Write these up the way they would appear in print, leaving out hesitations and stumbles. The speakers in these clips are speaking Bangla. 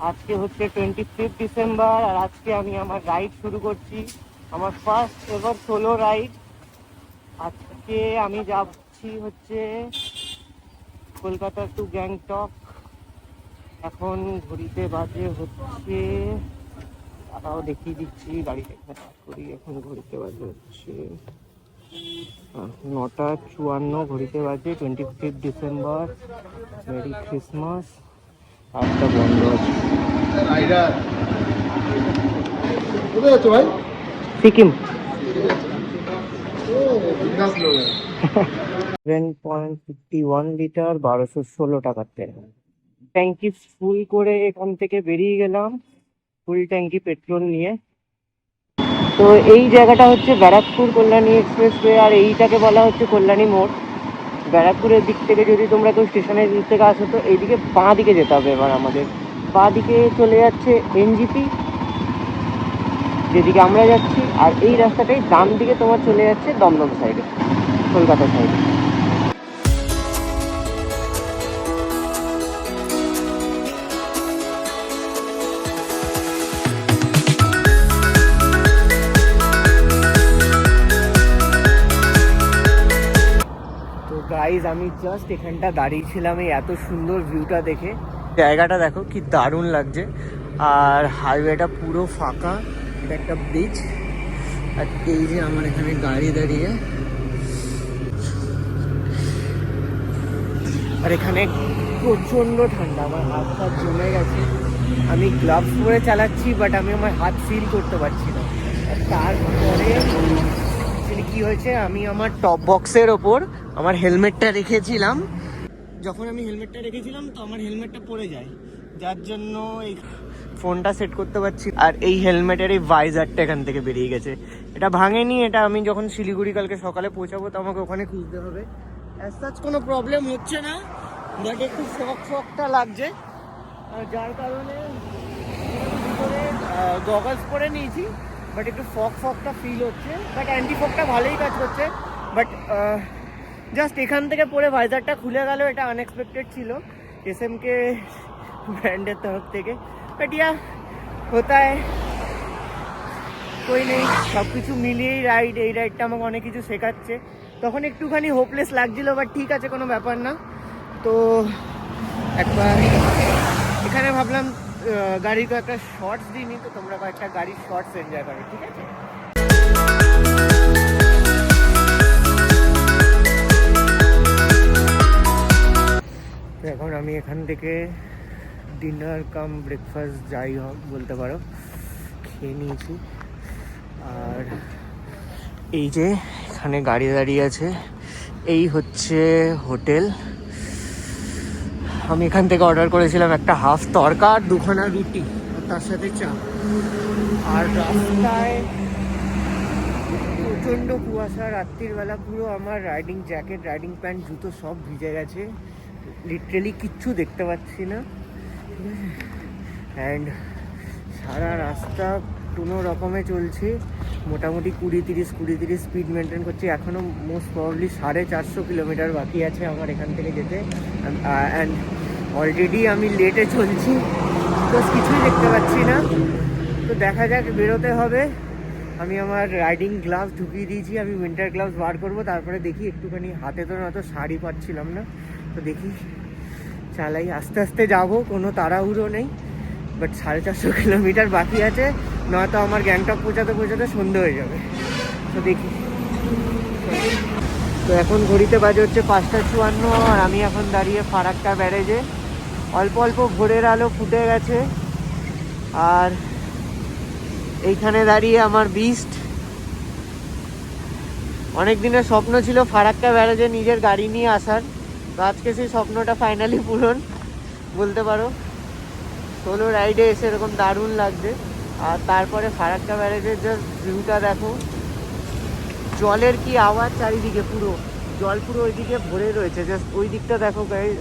আজকে হচ্ছে 25 ডিসেম্বর আর আজকে আমি আমার রাইড শুরু করছি, আমার ফার্স্ট এভার সোলো রাইড। আজকে আমি যাচ্ছি হচ্ছে কলকাতা টু গ্যাংটক। এখন ঘড়িতে বাজে হচ্ছে, তারাও দেখিয়ে দিচ্ছি গাড়িটা এখানে করি। এখন ঘড়িতে বাজে হচ্ছে 9:54, ঘড়িতে বাজে 25 ডিসেম্বর। Merry Christmas. একটা বন্ধ আছে। কোথায় আছো ভাই? সিকিম। 7.51 লিটার, 1216 টাকার তেল। ট্যাঙ্কি ফুল করে এখান থেকে বেরিয়ে গেলাম ফুল ট্যাঙ্কি পেট্রোল নিয়ে। তো এই জায়গাটা হচ্ছে ব্যারাকপুর কল্যাণী এক্সপ্রেসওয়ে, আর এইটাকে বলা হচ্ছে কল্যাণী মোড়। ব্যারাকপুরের দিক থেকে যদি তোমরা কেউ স্টেশনের দিক থেকে আসো তো এইদিকে বাঁ দিকে যেতে হবে। এবার আমাদের বাঁ দিকে চলে যাচ্ছে এনজিপি, যেদিকে আমরা যাচ্ছি, আর এই রাস্তাটাই ডান দিকে তোমার চলে যাচ্ছে দমদম সাইডে, কলকাতা সাইডে। তো গাইজ আমি জাস্ট এখানটা দাঁড়িয়েছিলাম এই এত সুন্দর ভিউটা দেখে। জায়গাটা দেখো কি দারুণ লাগছে, আর হাইওয়েটা পুরো ফাঁকা। এটা একটা ব্রিজ, আর এই যে আমার এখানে গাড়ি দাঁড়িয়ে, আর এখানে প্রচণ্ড ঠান্ডা, আমার হাত ফাত জমে গেছে। আমি গ্লাভস পরে চালাচ্ছি, বাট আমি আমার হাত ফিল করতে পারছি না। আর তারপরে অ্যাকচুয়ালি কী হয়েছে, আমি আমার টপ বক্সের ওপর আমার হেলমেটটা রেখেছিলাম। যখন আমি হেলমেটটা রেখেছিলাম তো আমার হেলমেটটা পড়ে যায়, যার জন্য এই ফোনটা সেট করতে পারছি। আর এই হেলমেটের এই ভাইজারটা এখান থেকে বেরিয়ে গেছে, এটা ভাঙেনি। এটা আমি যখন শিলিগুড়ি কালকে সকালে পৌঁছাবো তো আমাকে ওখানে খুঁজতে হবে। অ্যাজ সাচ কোনো প্রবলেম হচ্ছে না, বাট একটু শকটা লাগছে, আর যার কারণে ভিতরে গগলস পরে নিয়েছি, বাট একটু ফকটা ফিল হচ্ছে। বাট অ্যান্টি ফকটা ভালোই কাজ করছে। বাট জাস্ট এখান থেকে পরে ভাইজারটা খুলে গেল, এটা আনএক্সপেক্টেড ছিল এসএমকে ব্র্যান্ডের তরফ থেকে। বাট ইয়া হতা হয়, কই নেই। সব কিছু মিলিয়েই এই রাইডটা আমাকে অনেক কিছু শেখাচ্ছে। তখন একটুখানি হোপলেস লাগছিল, বাট ঠিক আছে, কোনো ব্যাপার না। তো একবার এখানে ভাবলাম গাড়ির কয়েকটা শর্টস দিইনি, তো তোমরা কয়েকটা গাড়ির শর্টস এনজয় করো, ঠিক আছে? এখন আমি এখান থেকে ডিনার কাম ব্রেকফাস্ট যাই হোক বলতে পারো খেয়ে নিয়েছি। আর এই যে এখানে গাড়ি দাঁড়িয়ে আছে, এই হচ্ছে হোটেল। আমি এখান থেকে অর্ডার করেছিলাম একটা হাফ তরকা আর 2খানা রুটি, আর তার সাথে চা। আর রাস্তায় প্রচণ্ড কুয়াশা, রাত্রির বেলা পুরো আমার রাইডিং জ্যাকেট, রাইডিং প্যান্ট, জুতো সব ভিজে গেছে। লিটারেলি কিচ্ছু দেখতে পাচ্ছি না, ঠিক আছে? অ্যান্ড সারা রাস্তা কোনো রকমে চলছে, মোটামুটি 20-30 স্পিড মেনটেন করছি। এখনও মোস্ট প্রবাবলি 450 কিলোমিটার বাকি আছে আমার এখান থেকে যেতে। অ্যান্ড অলরেডি আমি লেটে চলছি, প্লাস কিছুই দেখতে পাচ্ছি না। তো দেখা যাক, বেরোতে হবে। আমি আমার রাইডিং গ্লাভস ঢুকিয়ে দিয়েছি, আমি উইন্টার গ্লাভস বার করবো। তারপরে দেখি একটুখানি, হাতে তো নয়তো শাড়ি পাচ্ছিলাম না, তো দেখি চালাই, আস্তে আস্তে যাবো, কোনো তাড়াহুড়ো নেই। বাট 450 কিলোমিটার বাকি আছে, নয়তো আমার গ্যাংটক পৌঁছাতে সন্ধে হয়ে যাবে। তো দেখি। তো এখন ঘড়িতে বাজে হচ্ছে 5:54, আর আমি এখন দাঁড়িয়ে ফারাক্কা ব্যারেজে। অল্প অল্প ভোরের আলো ফুটে গেছে, আর এইখানে দাঁড়িয়ে আমার বিস্ট। অনেক দিনের স্বপ্ন ছিল ফারাক্কা ব্যারেজে নিজের গাড়ি নিয়ে আসার, তো আজকে সেই স্বপ্নটা ফাইনালি পূরণ বলতে পারো। সোলো রাইডে এসে এরকম দারুণ লাগছে। আর তারপরে ফারাক্কা ব্যারেজের জাস্ট ভিউটা দেখো, জলের কি আওয়াজ চারিদিকে, পুরো জল পুরো ওইদিকে ভরে রয়েছে। জাস্ট ওই দিকটা দেখো গাইস,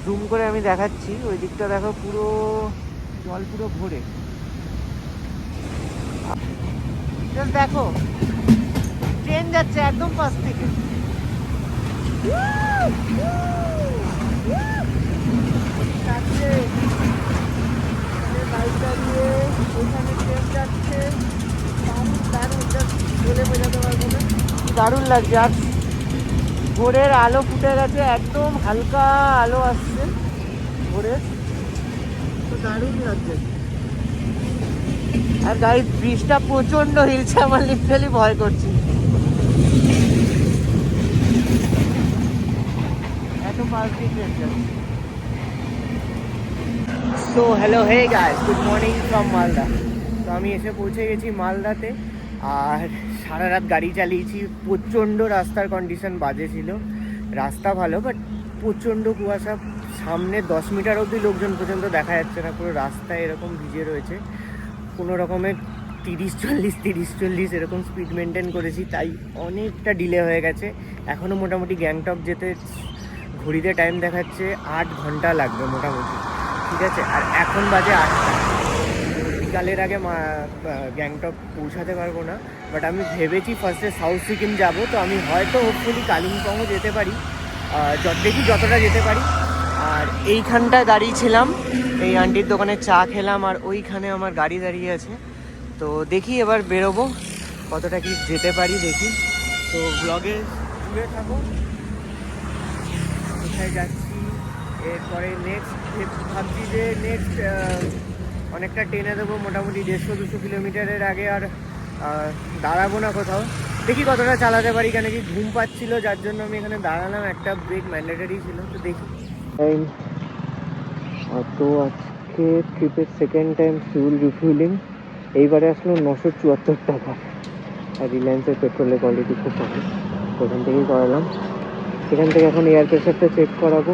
জুম করে আমি দেখাচ্ছি, ওই দিকটা দেখো পুরো জল পুরো ভরে। জাস্ট দেখো, ট্রেন যাচ্ছে একদম পাশ থেকে। ওইখানে ট্রেন যাচ্ছে, দারুণ দারুণ, just বলে বোঝাতে পারবো না, দারুণ লাগছে। আর ভোরের আলো ফুটে গেছে, একদম হালকা আলো আসছে ভোরের, তো দারুণ লাগছে। আর গাড়ির ব্রিজটা প্রচন্ড হিলছে, আমার লিটারালি ভয় করছে, এত ফাস্ট ট্রেন যাচ্ছে। So hello, hey guys, good morning from Malda. তো আমি এসে পৌঁছে গেছি মালদাতে, আর সারা রাত গাড়ি চালিয়েছি, প্রচণ্ড রাস্তার কন্ডিশন বাজে ছিল। রাস্তা ভালো, বাট প্রচণ্ড কুয়াশা, সামনে 10 মিটার অবধি লোকজন পর্যন্ত দেখা যাচ্ছে না, পুরো রাস্তায় এরকম ভিজে রয়েছে। কোনো রকমের 30-40 এরকম স্পিড মেনটেন করেছি, তাই অনেকটা ডিলে হয়ে গেছে। এখনও মোটামুটি গ্যাংটক যেতে ঘড়িতে টাইম দেখাচ্ছে 8 ঘন্টা লাগবে মোটামুটি, ঠিক আছে। আর এখন বাজে 8টা, বিকালের আগে গ্যাংটক পৌঁছাতে পারবো না। বাট আমি ভেবেছি ফার্স্টে সাউথ সিকিম যাব, তো আমি হয়তো হোপফুলি কালিম্পংও যেতে পারি, দেখি যতটা যেতে পারি। আর এইখানটায় দাঁড়িয়েছিলাম, এই আন্টির দোকানে চা খেলাম, আর ওইখানে আমার গাড়ি দাঁড়িয়ে আছে। তো দেখি এবার বেরোবো, কতটা কি যেতে পারি দেখি। তো ব্লগে জুড়ে থাকো, কোথায় যাচ্ছি এরপরে নেক্সট ভাবছি যে নেক্সট অনেকটা টেনে দেবো, মোটামুটি 150-200 কিলোমিটারের আগে আর দাঁড়াবো না কোথাও, দেখি কতটা চালাতে পারি। কেন কি ঘুম পাচ্ছিল, যার জন্য আমি এখানে দাঁড়ালাম, একটা ব্রেক ম্যান্ডেটরি ছিল, তো দেখি। তো আজকে ট্রিপের সেকেন্ড টাইম ফিউল রিফিউলিং, এইবারে আসলো 974 টাকা। আর রিলায়েন্সের পেট্রোলের কোয়ালিটি খুব ভালো, ওখান থেকেই করালাম। এখান থেকে এখন এয়ার প্রেশারটা চেক করাবো।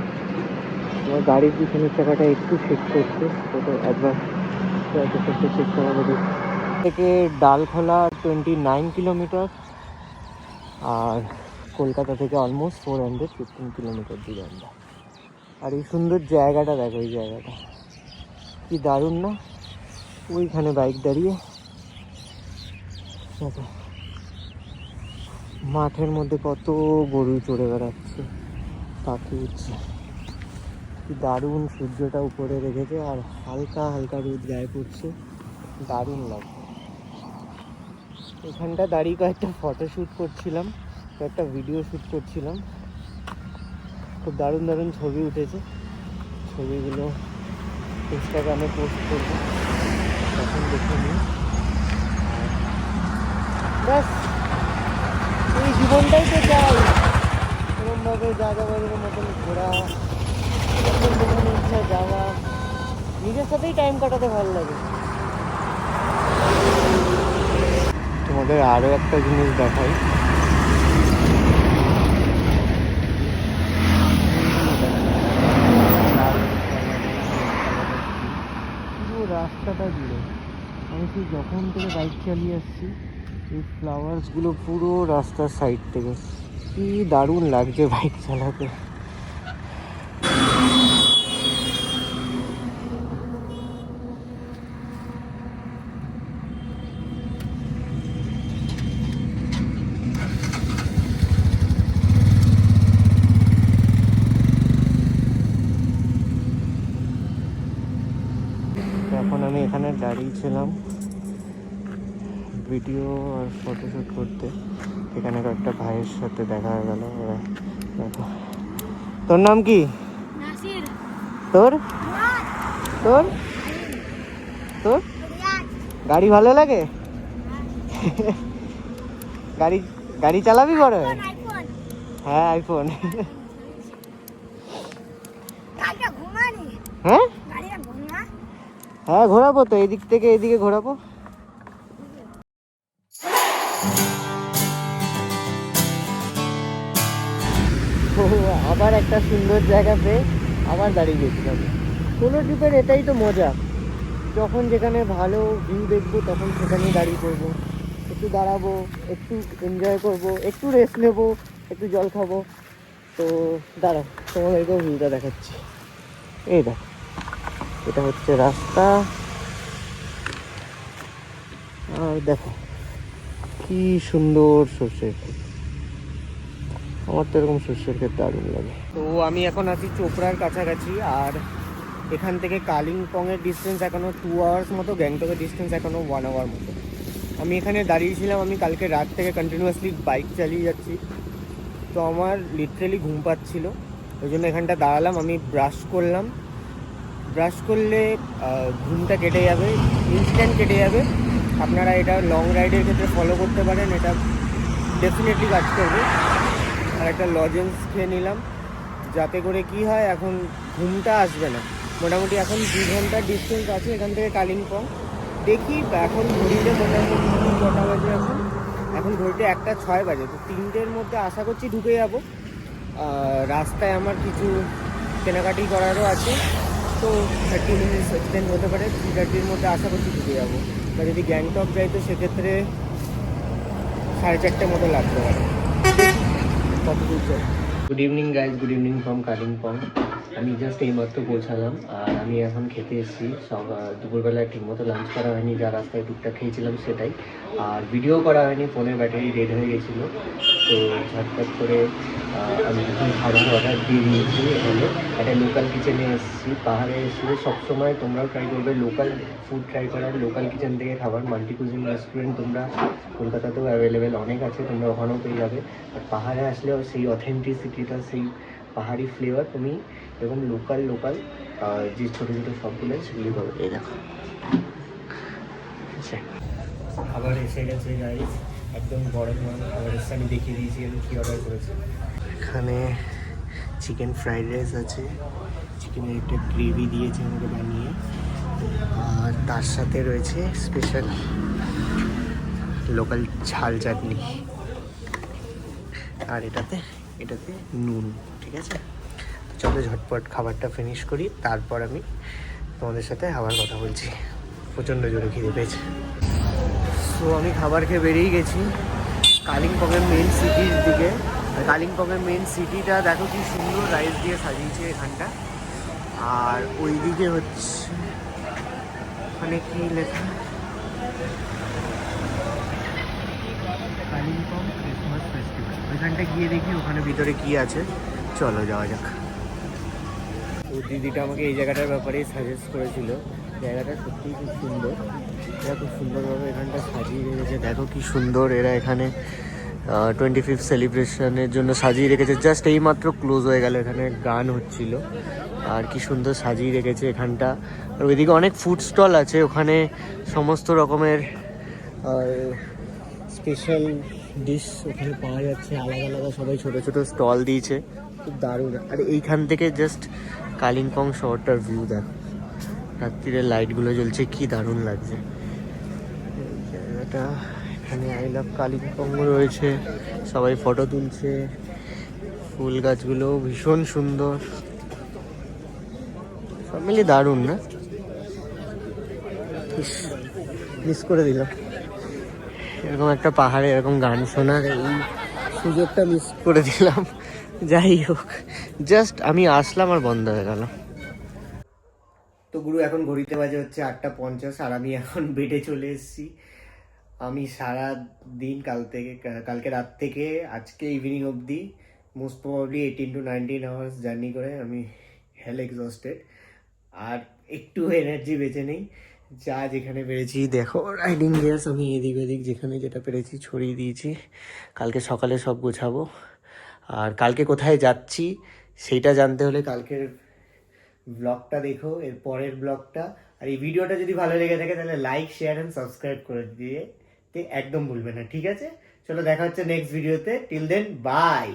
আমার গাড়ির পিছনের চাকাটা একটু চেক করছে, ওটা একবার এয়ার প্রেশারটা চেক করাবো। থেকে ডালখোলা 29 কিলোমিটার, আর কলকাতা থেকে অলমোস্ট 415 কিলোমিটার দূরে আমরা। আর এই সুন্দর জায়গাটা দেখো, এই জায়গাটা কি দারুণ না, ওইখানে বাইক দাঁড়িয়ে দেখো, মাঠের মধ্যে কত গরু চড়ে বেড়াচ্ছে, পাখি উঠছে, কি দারুণ, সূর্যটা উপরে রেখেছে আর হালকা হালকা রোদ গায়ে পড়ছে, দারুণ লাগছে। এখানটা দাঁড়িয়ে কয়েকটা ফটো শ্যুট করছিলাম, কয়েকটা ভিডিও শ্যুট করছিলাম, খুব দারুণ দারুণ ছবি উঠেছে। ছবিগুলো ইনস্টাগ্রামে পোস্ট করবো, তখন দেখে নিই। ব্যাস, এই জীবনটাই তো চাই, এরকমভাবে যা যাবার মতন ঘোরা, যেখানে ইচ্ছা যাওয়া, নিজের সাথেই টাইম কাটাতে ভালো লাগে। তোমাদের আরও একটা জিনিস দেখাই, পুরো রাস্তাটা জুড়ে আমি সেই যখন থেকে বাইক চালিয়ে আসছি, এই ফ্লাওয়ার্সগুলো পুরো রাস্তার সাইড থেকে, কি দারুণ লাগছে বাইক চালাতে। এখন আমি এখানে দাঁড়িয়েছিলাম ভিডিও আর ফটোশ্যুট করতে, এখানে কয়েকটা ভাইয়ের সাথে দেখা হয়ে গেল। দেখো, তোর নাম কি? তোর তোর তোর গাড়ি ভালো লাগে? গাড়ি গাড়ি চালাবি বড়? হ্যাঁ, আইফোন। হ্যাঁ হ্যাঁ, ঘোরাবো তো, এদিক থেকে এদিকে ঘোরাবো। আবার একটা সুন্দর জায়গা পেয়ে আবার দাঁড়িয়ে গেছিলাম। কোনো ট্রিপের এটাই তো মজা, যখন যেখানে ভালো ভিউ দেখবো তখন সেখানেই দাঁড়িয়ে পড়বো, একটু দাঁড়াবো, একটু এনজয় করবো, একটু রেস্ট নেবো, একটু জল খাবো। তো দাঁড়াও, তোমাদেরকেও ভিউটা দেখাচ্ছি। এই দেখ, এটা হচ্ছে রাস্তা, আর দেখো কি সুন্দর সর্ষের ক্ষেত। আমার তো এরকম সর্ষের ক্ষেত দারুণ লাগে। তো আমি এখন আছি চোপড়ার কাছাকাছি, আর এখান থেকে কালিম্পংয়ের ডিস্টেন্স এখনও 2 আওয়ার্স মতো, গ্যাংটকের ডিস্টেন্স এখনও 1 আওয়ার মতো। আমি এখানে দাঁড়িয়েছিলাম, আমি কালকে রাত থেকে কন্টিনিউয়াসলি বাইক চালিয়ে যাচ্ছি, তো আমার লিটারেলি ঘুম পাচ্ছিল, ওই জন্য এখানটা দাঁড়ালাম। আমি ব্রাশ করলাম, ব্রাশ করলে ঘুমটা কেটে যাবে, ইনস্ট্যান্ট কেটে যাবে। আপনারা এটা লং রাইডের ক্ষেত্রে ফলো করতে পারেন, এটা ডেফিনেটলি কাজ করবে। আর একটা লজেন্স খেয়ে নিলাম, যাতে করে কি হয় এখন ঘুমটা আসবে না। মোটামুটি এখন 2 ঘন্টার ডিস্টেন্স আছে এখান থেকে কালিম্পং। দেখি এখন ঘড়িতে মোটামুটি কটা বাজে, এখন ঘড়িতে 1:06 বাজে, তো 3টের মধ্যে আশা করছি ঢুকে যাব। রাস্তায় আমার কিছু কেনাকাটি করারও আছে, তো 30 মিনিটস এক্সটেন্ড হতে পারে। 3:30-র মধ্যে আশা করছি ঢুকে যাবো। বা যদি গ্যাংটক যাই তো সেক্ষেত্রে 4:30 মতো লাগতে পারে। কত দূর যাই। Good evening guys, good evening from Kalimpong. আমি জাস্ট এইমাত্র পৌঁছালাম, আর আমি এখন খেতে এসেছি। দুপুরবেলায় ঠিকমতো লাঞ্চ করা হয়নি, যা রাস্তায় টুকটাক খেয়েছিলাম সেটাই। আর ভিডিও করা হয়নি, ফোনের ব্যাটারি ডেড হয়ে গেছিলো, তো ঝটপট করে আমি এখন খাবার অর্ডার দিয়ে দিয়েছি। এখানে একটা লোকাল কিচেনে এসেছি। পাহাড়ে এসে সবসময় তোমরাও ট্রাই করবে লোকাল ফুড ট্রাই করার, লোকাল কিচেন থেকে খাবার। মাল্টি কুজিন রেস্টুরেন্ট তোমরা কলকাতাতেও অ্যাভেলেবেল অনেক আছে, তোমরা ওখানেও পেয়ে যাবে। আর পাহাড়ে আসলেও সেই অথেন্টিসিটিটা, সেই পাহাড়ি ফ্লেভার তুমি এরকম লোকাল যে ছোটো ছোটো শপগুলো সেগুলি পাবে। এই দেখো খাবার এসে গেছে গাইস, একদম গরম গরম খাবার এসে। আমি দেখিয়ে দিয়েছি আমি কী অর্ডার করেছি। এখানে চিকেন ফ্রাইড রাইস আছে, চিকেনের একটা গ্রেভি দিয়েছে আমাকে বানিয়ে, আর তার সাথে রয়েছে স্পেশাল লোকাল ঝাল চাটনি, আর এটাতে নুন। ঠিক আছে, চলো ঝটপট খাবারটা ফিনিশ করি, তারপর আমি তোমাদের সাথে আবার কথা বলছি। প্রচণ্ড জোরে খিদে পেয়েছে। সো আমি খাবার খেয়ে বেরিয়ে গেছি কালিম্পংয়ের মেন সিটির দিকে। কালিম্পংয়ের মেন সিটিটা দেখো কি সুন্দর রাইস দিয়ে সাজিয়েছে এখানটা। আর ওই দিকে হচ্ছে ওখানে কি লেখা, কালিম্পং ক্রিসমাস ফেস্টিভ্যাল। ওইখানটা গিয়ে দেখি ওখানে ভিতরে কি আছে, চলো যাওয়া যাক। তো দিদিটা আমাকে এই জায়গাটার ব্যাপারেই সাজেস্ট করেছিল। জায়গাটা সত্যিই খুব সুন্দর, এরা খুব সুন্দরভাবে এখানটা সাজিয়ে রেখেছে। দেখো কি সুন্দর এরা এখানে 25th সেলিব্রেশনের জন্য সাজিয়ে রেখেছে। জাস্ট এইমাত্র ক্লোজ হয়ে গেল, এখানে গান হচ্ছিল, আর কি সুন্দর সাজিয়ে রেখেছে এখানটা। আর ওইদিকে অনেক ফুড স্টল আছে, ওখানে সমস্ত রকমের স্পেশাল ডিশ ওখানে পাওয়া যাচ্ছে, আলাদা আলাদা সবাই ছোটো ছোটো স্টল দিয়েছে, খুব দারুণ। আর এইখান থেকে জাস্ট কালিম্পং শহরটার ভিউ দেখো, রাত্রিরের লাইটগুলো জ্বলছে, কি দারুণ লাগছে এই জায়গাটা। এখানে আই লাভ কালিম্পং রয়েছে, সবাই ফটো তুলছে, ফুল গাছগুলো ভীষণ সুন্দর, সব মিলিয়ে দারুণ না? মিস করে দিলাম এরকম একটা পাহাড়ে এরকম গান শোনার, এই সুযোগটা মিস করে দিলাম। যাই হোক, জাস্ট আমি আসলাম আর বন্ধ হয়ে গেল। তো গুরু এখন ঘড়িতে বাজে হচ্ছে 8:50, আর আমি এখন বেডে চলে এসেছি। আমি সারা দিন কালকে রাত থেকে আজকে ইভিনিং অবধি most probably 18 to 19 hours journey করে আমি হেল এক্সস্টেড, আর একটু এনার্জি বেঁচে নেই। যা যেখানে পেরেছি দেখো রাইডিং গিয়ার্স আমি এদিক ওদিক যেখানে যেটা পেরেছি ছড়িয়ে দিয়েছি। কালকে সকালে সব গোছাবো, আর কালকে কোথায় যাচ্ছি সেইটা জানতে হলে কালকের ব্লগটা দেখো, এর পরের ব্লগটা। আর এই ভিডিওটা যদি ভালো লেগে থাকে তাহলে লাইক, শেয়ার অ্যান্ড সাবস্ক্রাইব করে দিয়ে একদম ভুলবে না, ঠিক আছে? চলো দেখা হচ্ছে নেক্সট ভিডিওতে। Till then by.